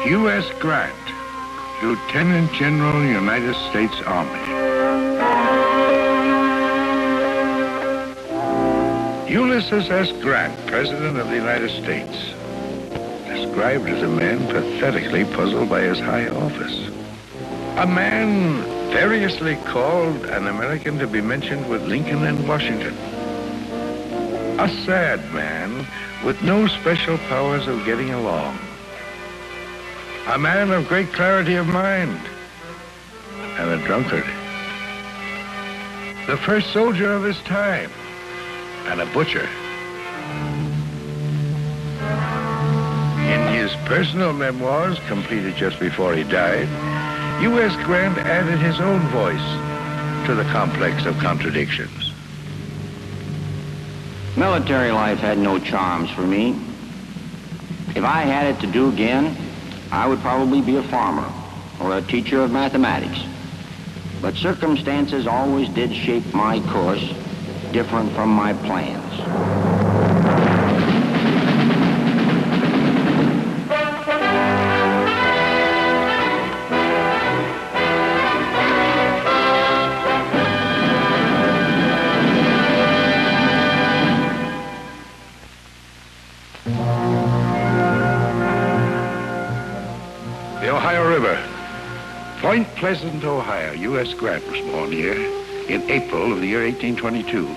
U.S. Grant, Lieutenant General, United States Army. Ulysses S. Grant, President of the United States, described as a man pathetically puzzled by his high office. A man variously called an American to be mentioned with Lincoln and Washington. A sad man with no special powers of getting along. A man of great clarity of mind, and a drunkard. The first soldier of his time, and a butcher. In his personal memoirs, completed just before he died, U.S. Grant added his own voice to the complex of contradictions. Military life had no charms for me. If I had it to do again, I would probably be a farmer or a teacher of mathematics. But circumstances always did shape my course different from my plans. Point Pleasant, Ohio. U.S. Grant was born here in April of the year 1822.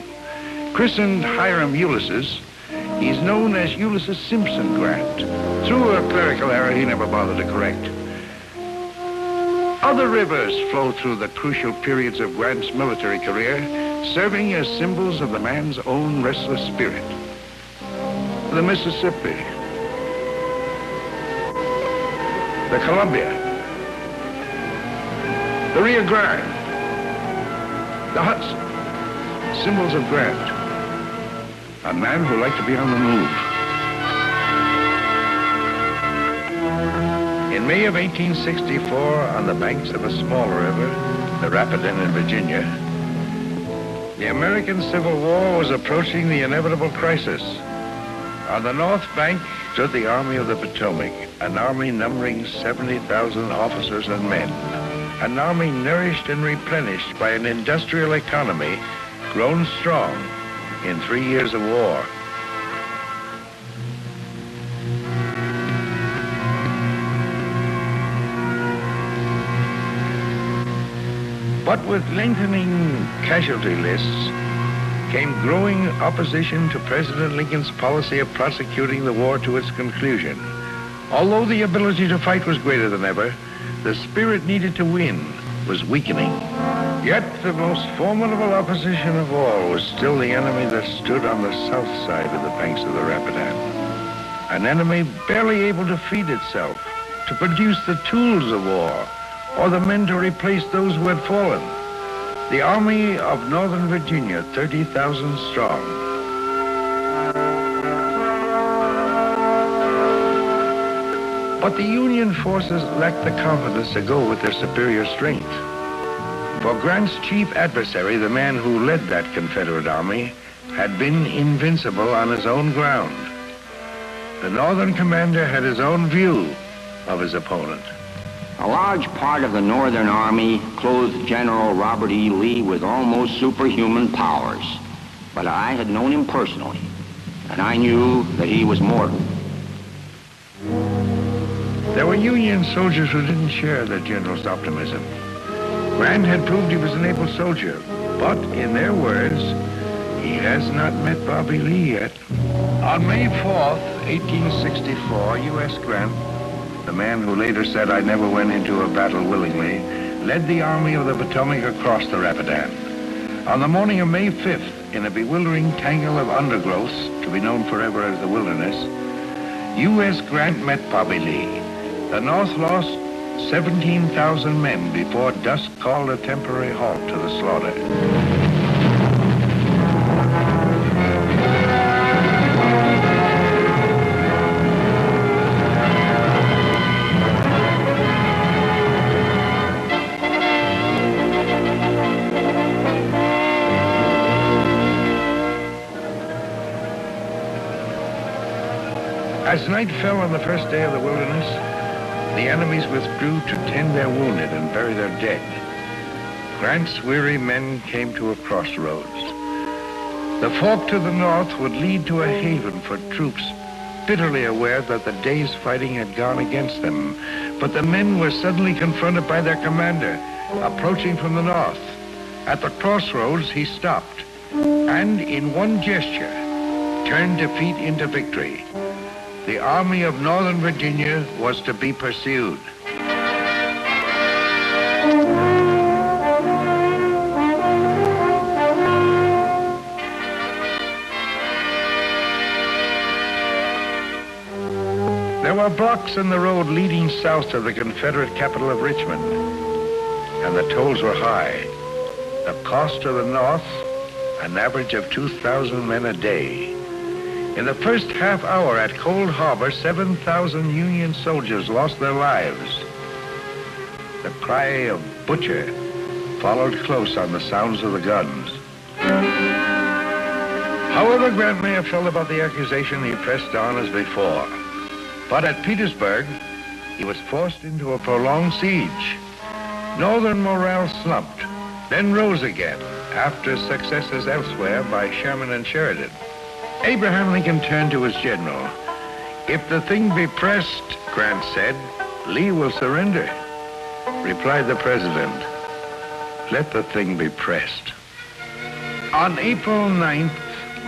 Christened Hiram Ulysses, he's known as Ulysses Simpson Grant. Through a clerical error he never bothered to correct. Other rivers flow through the crucial periods of Grant's military career, serving as symbols of the man's own restless spirit. The Mississippi, the Columbia, the Rio Grande, the Hudson, symbols of Grant, a man who liked to be on the move. In May of 1864, on the banks of a small river, the Rapidan in Virginia, the American Civil War was approaching the inevitable crisis. On the north bank stood the Army of the Potomac, an army numbering 70,000 officers and men. An army nourished and replenished by an industrial economy grown strong in 3 years of war. But with lengthening casualty lists came growing opposition to President Lincoln's policy of prosecuting the war to its conclusion. Although the ability to fight was greater than ever, the spirit needed to win was weakening. Yet the most formidable opposition of all was still the enemy that stood on the south side of the banks of the Rapidan. An enemy barely able to feed itself, to produce the tools of war, or the men to replace those who had fallen. The Army of Northern Virginia, 30,000 strong. But the Union forces lacked the confidence to go with their superior strength. For Grant's chief adversary, the man who led that Confederate army, had been invincible on his own ground. The Northern commander had his own view of his opponent. A large part of the Northern Army clothed General Robert E. Lee with almost superhuman powers. But I had known him personally, and I knew that he was mortal. There were Union soldiers who didn't share the general's optimism. Grant had proved he was an able soldier, but in their words, he has not met Bobby Lee yet. On May 4th, 1864, U.S. Grant, the man who later said, "I never went into a battle willingly," led the Army of the Potomac across the Rapidan. On the morning of May 5th, in a bewildering tangle of undergrowths, to be known forever as the Wilderness, U.S. Grant met Bobby Lee. The North lost 17,000 men before dusk called a temporary halt to the slaughter. As night fell on the first day of the Wilderness, the enemies withdrew to tend their wounded and bury their dead. Grant's weary men came to a crossroads. The fork to the north would lead to a haven for troops, bitterly aware that the day's fighting had gone against them. But the men were suddenly confronted by their commander, approaching from the north. At the crossroads, he stopped, and in one gesture, turned defeat into victory. The Army of Northern Virginia was to be pursued. There were blocks in the road leading south to the Confederate capital of Richmond, and the tolls were high. The cost to the north, an average of 2,000 men a day. In the first half hour at Cold Harbor, 7,000 Union soldiers lost their lives. The cry of "Butcher" followed close on the sounds of the guns. However Grant may have felt about the accusation, he pressed on as before. But at Petersburg, he was forced into a prolonged siege. Northern morale slumped, then rose again after successes elsewhere by Sherman and Sheridan. Abraham Lincoln turned to his general. "If the thing be pressed," Grant said, "Lee will surrender." Replied the president, "Let the thing be pressed." On April 9th,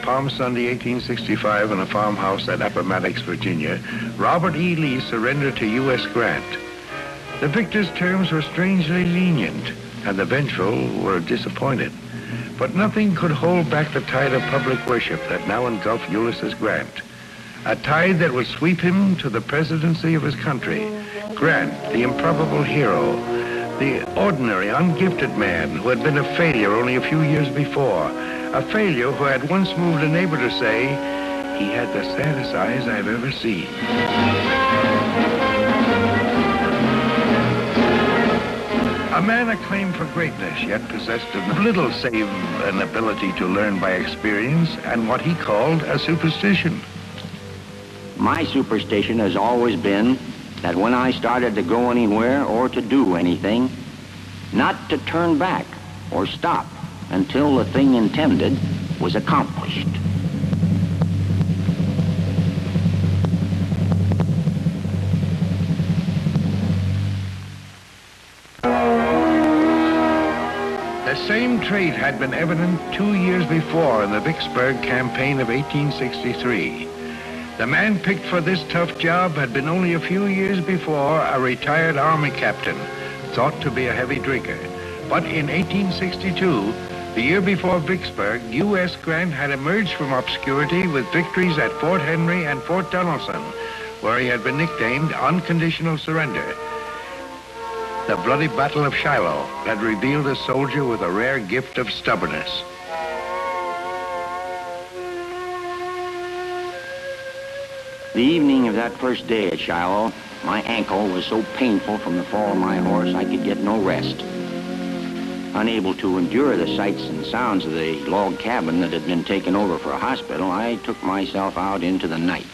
Palm Sunday, 1865, in a farmhouse at Appomattox, Virginia, Robert E. Lee surrendered to U.S. Grant. The victor's terms were strangely lenient, and the vengeful were disappointed. But nothing could hold back the tide of public worship that now engulfed Ulysses Grant, a tide that would sweep him to the presidency of his country. Grant, the improbable hero, the ordinary, ungifted man who had been a failure only a few years before, a failure who had once moved a neighbor to say, "He had the saddest eyes I've ever seen." A man acclaimed for greatness, yet possessed of little save an ability to learn by experience and what he called a superstition. My superstition has always been that when I started to go anywhere or to do anything, not to turn back or stop until the thing intended was accomplished. The same trait had been evident 2 years before in the Vicksburg campaign of 1863. The man picked for this tough job had been only a few years before a retired Army captain, thought to be a heavy drinker. But in 1862, the year before Vicksburg, U.S. Grant had emerged from obscurity with victories at Fort Henry and Fort Donelson, where he had been nicknamed Unconditional Surrender. The bloody Battle of Shiloh had revealed a soldier with a rare gift of stubbornness. The evening of that first day at Shiloh, my ankle was so painful from the fall of my horse I could get no rest. Unable to endure the sights and sounds of the log cabin that had been taken over for a hospital, I took myself out into the night.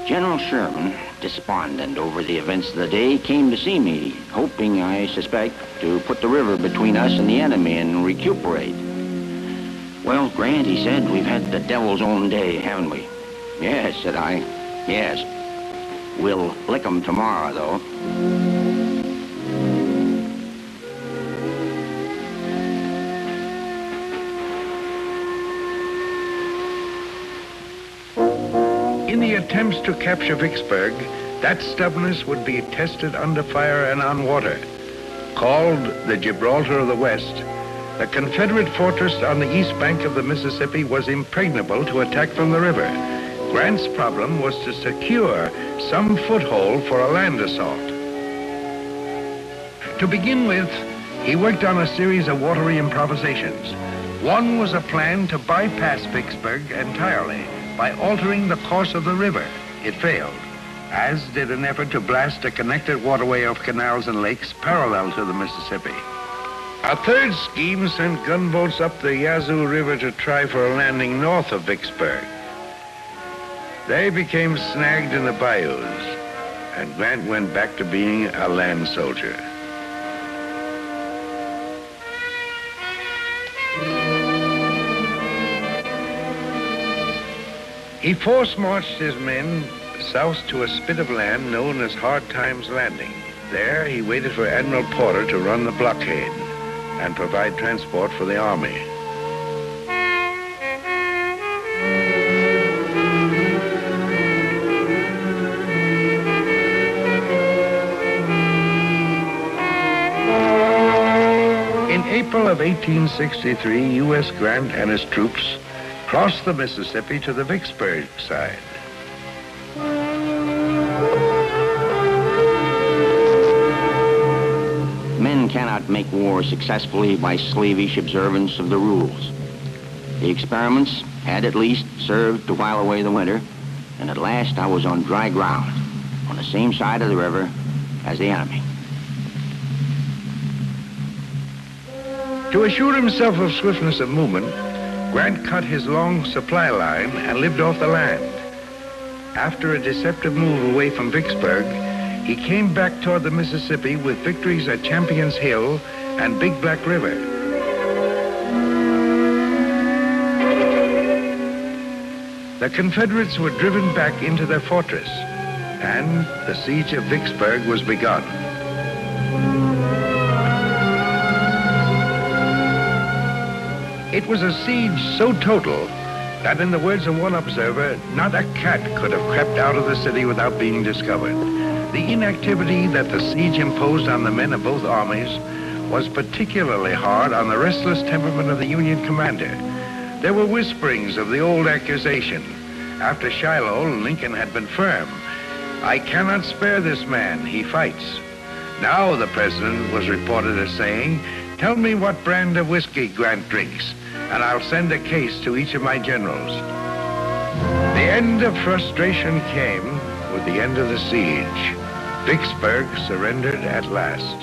General Sherman, despondent over the events of the day, came to see me, hoping, I suspect, to put the river between us and the enemy and recuperate. "Well, Grant," he said, "we've had the devil's own day, haven't we?" "Yes," said I. "Yes. We'll lick 'em tomorrow, though." In the attempts to capture Vicksburg, that stubbornness would be tested under fire and on water. Called the Gibraltar of the West, the Confederate fortress on the east bank of the Mississippi was impregnable to attack from the river. Grant's problem was to secure some foothold for a land assault. To begin with, he worked on a series of watery improvisations. One was a plan to bypass Vicksburg entirely by altering the course of the river. It failed, as did an effort to blast a connected waterway of canals and lakes parallel to the Mississippi. A third scheme sent gunboats up the Yazoo River to try for a landing north of Vicksburg. They became snagged in the bayous. and Grant went back to being a land soldier. He force-marched his men south to a spit of land known as Hard Times Landing. There, he waited for Admiral Porter to run the blockade and provide transport for the army. In April of 1863, U.S. Grant and his troops crossed the Mississippi to the Vicksburg side. Men cannot make war successfully by slavish observance of the rules. The experiments had at least served to while away the winter, and at last I was on dry ground, on the same side of the river as the enemy. To assure himself of swiftness of movement, Grant cut his long supply line and lived off the land. After a deceptive move away from Vicksburg, he came back toward the Mississippi with victories at Champion's Hill and Big Black River. The Confederates were driven back into their fortress, and the siege of Vicksburg was begun. It was a siege so total that, in the words of one observer, not a cat could have crept out of the city without being discovered. The inactivity that the siege imposed on the men of both armies was particularly hard on the restless temperament of the Union commander. There were whisperings of the old accusation. After Shiloh, Lincoln had been firm. "I cannot spare this man, he fights." Now the president was reported as saying, "Tell me what brand of whiskey Grant drinks, and I'll send a case to each of my generals." The end of frustration came with the end of the siege. Vicksburg surrendered at last.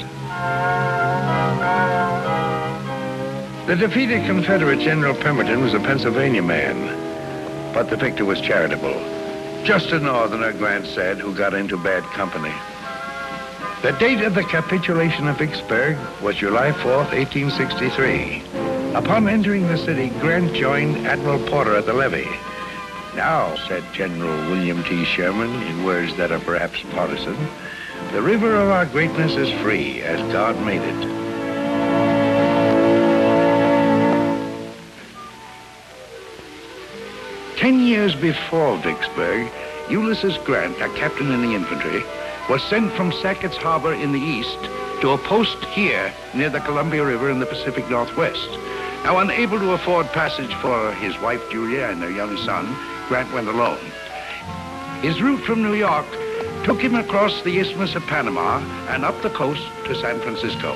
The defeated Confederate General Pemberton was a Pennsylvania man, but the victor was charitable. "Just a northerner," Grant said, "who got into bad company." The date of the capitulation of Vicksburg was July 4th, 1863. Upon entering the city, Grant joined Admiral Porter at the levee. "Now," said General William T. Sherman in words that are perhaps partisan, "the river of our greatness is free, as God made it." "10 years before Vicksburg, Ulysses Grant, a captain in the infantry, was sent from Sackett's Harbor in the east to a post here near the Columbia River in the Pacific Northwest. Now, unable to afford passage for his wife Julia and their young son, Grant went alone. His route from New York took him across the Isthmus of Panama and up the coast to San Francisco.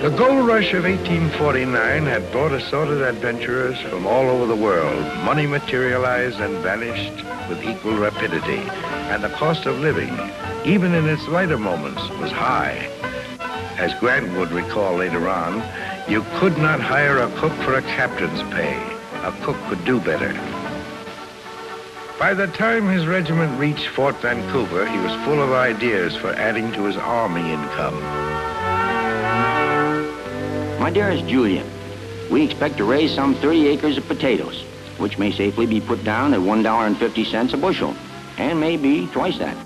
The gold rush of 1849 had brought assorted adventurers from all over the world. Money materialized and vanished with equal rapidity, and the cost of living, even in its lighter moments, was high. As Grant would recall later on, you could not hire a cook for a captain's pay. A cook could do better. By the time his regiment reached Fort Vancouver, he was full of ideas for adding to his army income. My dearest Julia, we expect to raise some 30 acres of potatoes, which may safely be put down at $1.50 a bushel, and maybe twice that.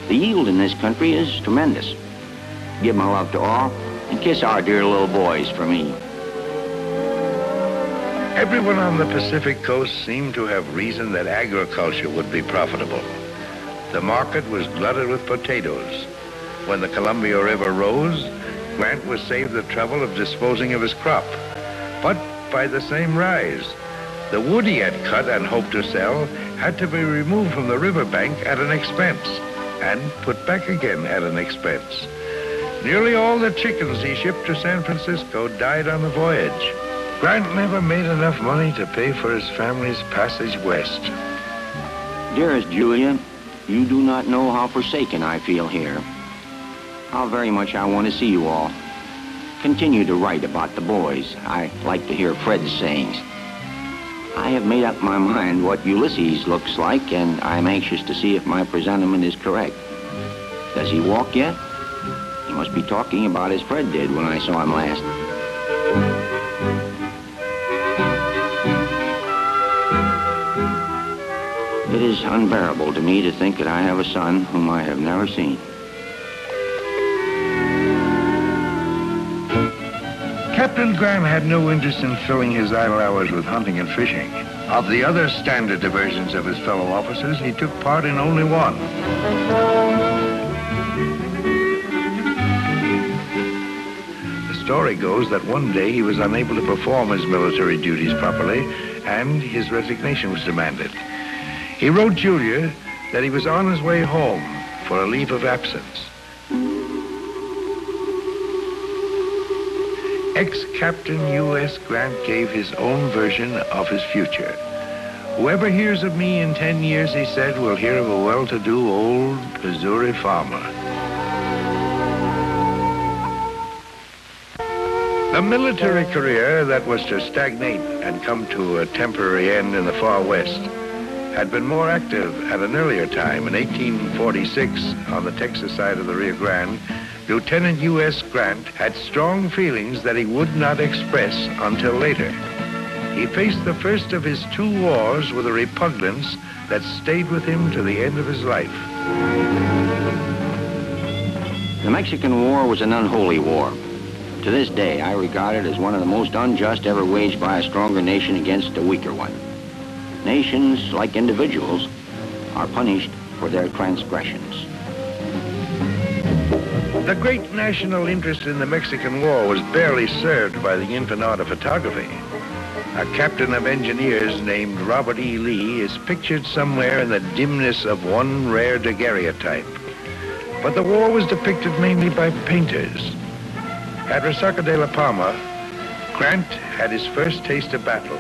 The yield in this country is tremendous. Give my love to all, and kiss our dear little boys for me." Everyone on the Pacific coast seemed to have reasoned that agriculture would be profitable. The market was glutted with potatoes. When the Columbia River rose, Grant was saved the trouble of disposing of his crop. But by the same rise, the wood he had cut and hoped to sell had to be removed from the riverbank at an expense and put back again at an expense. Nearly all the chickens he shipped to San Francisco died on the voyage. Grant never made enough money to pay for his family's passage west. Dearest Julia, you do not know how forsaken I feel here. How very much I want to see you all. continue to write about the boys. I like to hear Fred's sayings. I have made up my mind what Ulysses looks like, and I'm anxious to see if my presentiment is correct. Does he walk yet? He must be talking about as Fred did when I saw him last. It is unbearable to me to think that I have a son whom I have never seen. Captain Grant had no interest in filling his idle hours with hunting and fishing. Of the other standard diversions of his fellow officers, he took part in only one. The story goes that one day he was unable to perform his military duties properly, and his resignation was demanded. He wrote Julia that he was on his way home for a leave of absence. Ex-Captain U.S. Grant gave his own version of his future. Whoever hears of me in 10 years, he said, will hear of a well-to-do old Missouri farmer. A military career that was to stagnate and come to a temporary end in the far west had been more active at an earlier time. In 1846, on the Texas side of the Rio Grande, Lieutenant U.S. Grant had strong feelings that he would not express until later. He faced the first of his 2 wars with a repugnance that stayed with him to the end of his life. The Mexican War was an unholy war. To this day, I regard it as one of the most unjust ever waged by a stronger nation against a weaker one. Nations, like individuals, are punished for their transgressions. The great national interest in the Mexican War was barely served by the infant art of photography. A captain of engineers named Robert E. Lee is pictured somewhere in the dimness of one rare daguerreotype. But the war was depicted mainly by painters. At Resaca de la Palma, Grant had his first taste of battle.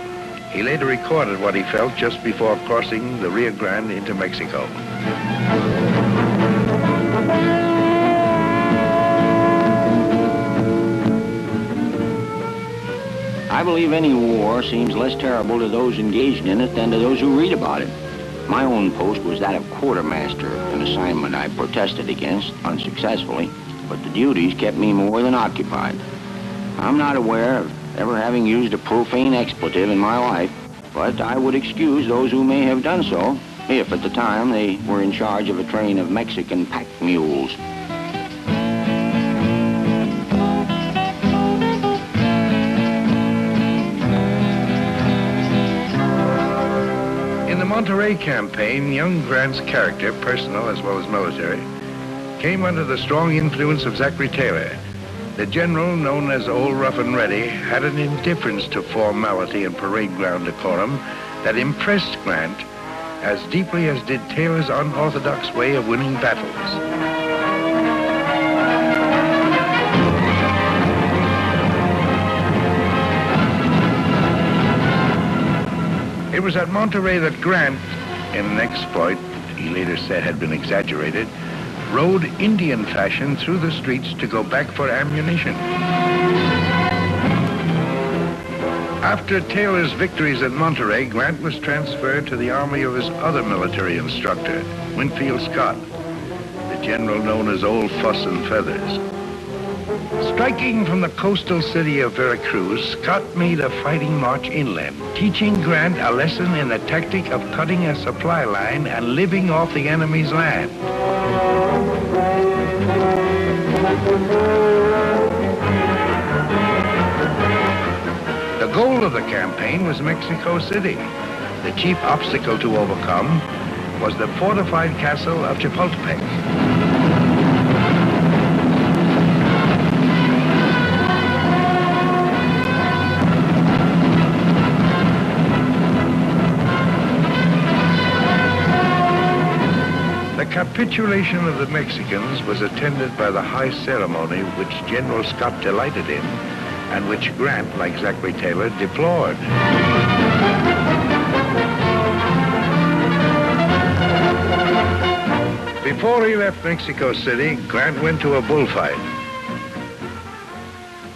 He later recorded what he felt just before crossing the Rio Grande into Mexico. I believe any war seems less terrible to those engaged in it than to those who read about it. My own post was that of quartermaster, an assignment I protested against unsuccessfully, but the duties kept me more than occupied. I'm not aware of ever having used a profane expletive in my life, but I would excuse those who may have done so if at the time they were in charge of a train of Mexican pack mules. In the Monterey campaign, young Grant's character, personal as well as military, came under the strong influence of Zachary Taylor. The general, known as Old Rough and Ready, had an indifference to formality and parade ground decorum that impressed Grant as deeply as did Taylor's unorthodox way of winning battles. It was at Monterey that Grant, in an exploit he later said had been exaggerated, rode Indian fashion through the streets to go back for ammunition. After Taylor's victories at Monterey, Grant was transferred to the army of his other military instructor, Winfield Scott, the general known as Old Fuss and Feathers. Striking from the coastal city of Veracruz, Scott made a fighting march inland, teaching Grant a lesson in the tactic of cutting a supply line and living off the enemy's land. The goal of the campaign was Mexico City. The chief obstacle to overcome was the fortified castle of Chapultepec. The capitulation of the Mexicans was attended by the high ceremony which General Scott delighted in and which Grant, like Zachary Taylor, deplored. Before he left Mexico City, Grant went to a bullfight.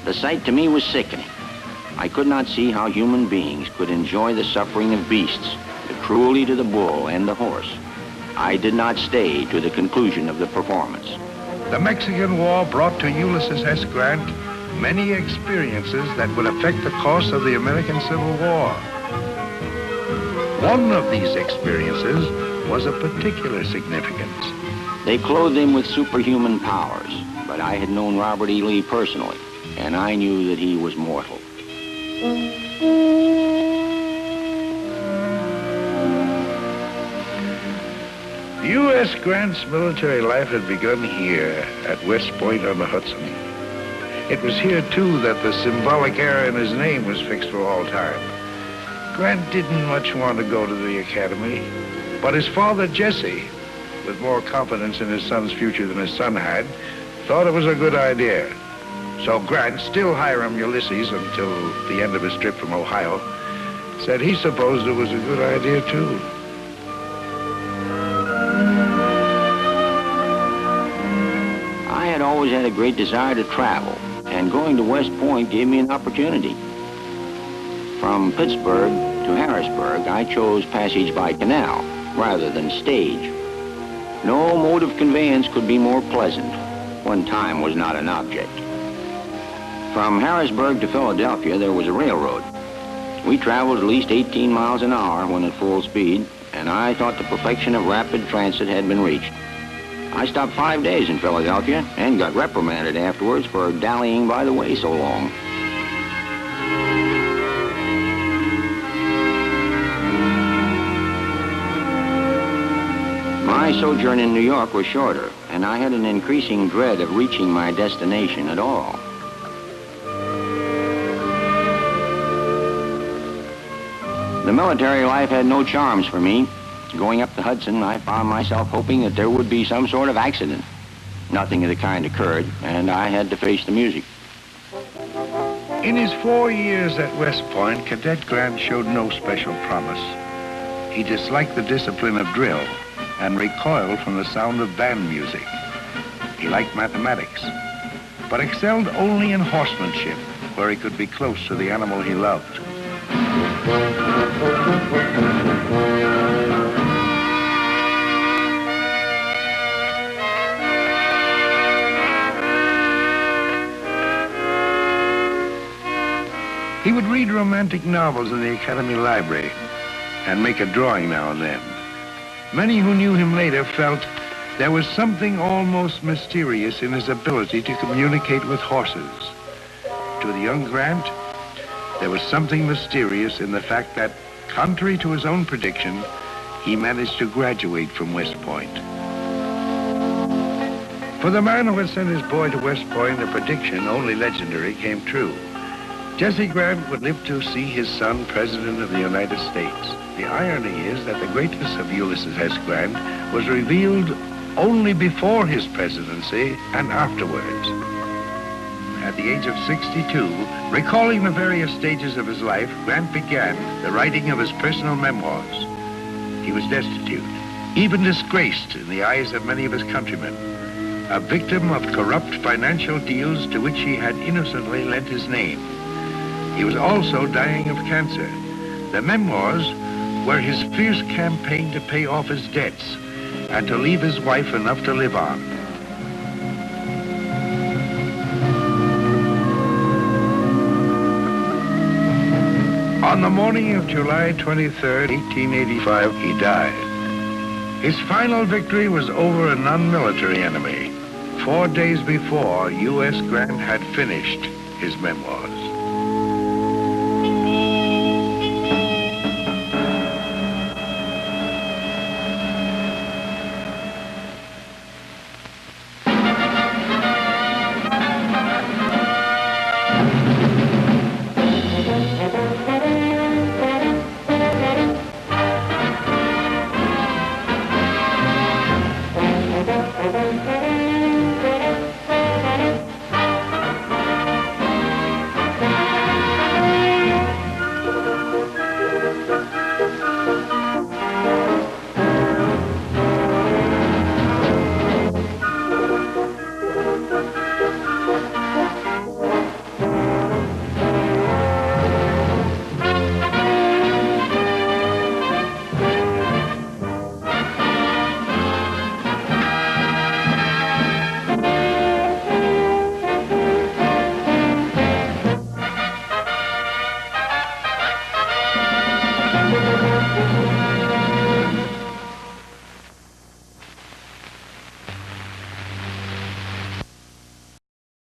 The sight to me was sickening. I could not see how human beings could enjoy the suffering of beasts, the cruelty to the bull and the horse. I did not stay to the conclusion of the performance. The Mexican War brought to Ulysses S. Grant many experiences that would affect the course of the American Civil War. One of these experiences was of particular significance. They clothed him with superhuman powers, but I had known Robert E. Lee personally, and I knew that he was mortal. U.S. Grant's military life had begun here at West Point on the Hudson. It was here, too, that the symbolic era in his name was fixed for all time. Grant didn't much want to go to the academy, but his father, Jesse, with more confidence in his son's future than his son had, thought it was a good idea. So Grant, still Hiram Ulysses until the end of his trip from Ohio, said he supposed it was a good idea, too. I had always had a great desire to travel, and going to West Point gave me an opportunity. From Pittsburgh to Harrisburg, I chose passage by canal rather than stage. No mode of conveyance could be more pleasant when time was not an object. From Harrisburg to Philadelphia, there was a railroad. We traveled at least 18 miles an hour when at full speed, and I thought the perfection of rapid transit had been reached. I stopped 5 days in Philadelphia and got reprimanded afterwards for dallying by the way so long. My sojourn in New York was shorter, and I had an increasing dread of reaching my destination at all. The military life had no charms for me. Going up the Hudson, I found myself hoping that there would be some sort of accident. Nothing of the kind occurred, and I had to face the music. In his 4 years at West Point, Cadet Grant showed no special promise. He disliked the discipline of drill and recoiled from the sound of band music. He liked mathematics, but excelled only in horsemanship, where he could be close to the animal he loved. He would read romantic novels in the Academy Library and make a drawing now and then. Many who knew him later felt there was something almost mysterious in his ability to communicate with horses. To the young Grant, there was something mysterious in the fact that, contrary to his own prediction, he managed to graduate from West Point. For the man who had sent his boy to West Point, a prediction, only legendary, came true. Jesse Grant would live to see his son President of the United States. The irony is that the greatness of Ulysses S. Grant was revealed only before his presidency and afterwards. At the age of 62, recalling the various stages of his life, Grant began the writing of his personal memoirs. He was destitute, even disgraced in the eyes of many of his countrymen, a victim of corrupt financial deals to which he had innocently lent his name. He was also dying of cancer. The memoirs were his fierce campaign to pay off his debts and to leave his wife enough to live on. On the morning of July 23rd, 1885, he died. His final victory was over a non-military enemy. 4 days before, U.S. Grant had finished his memoirs.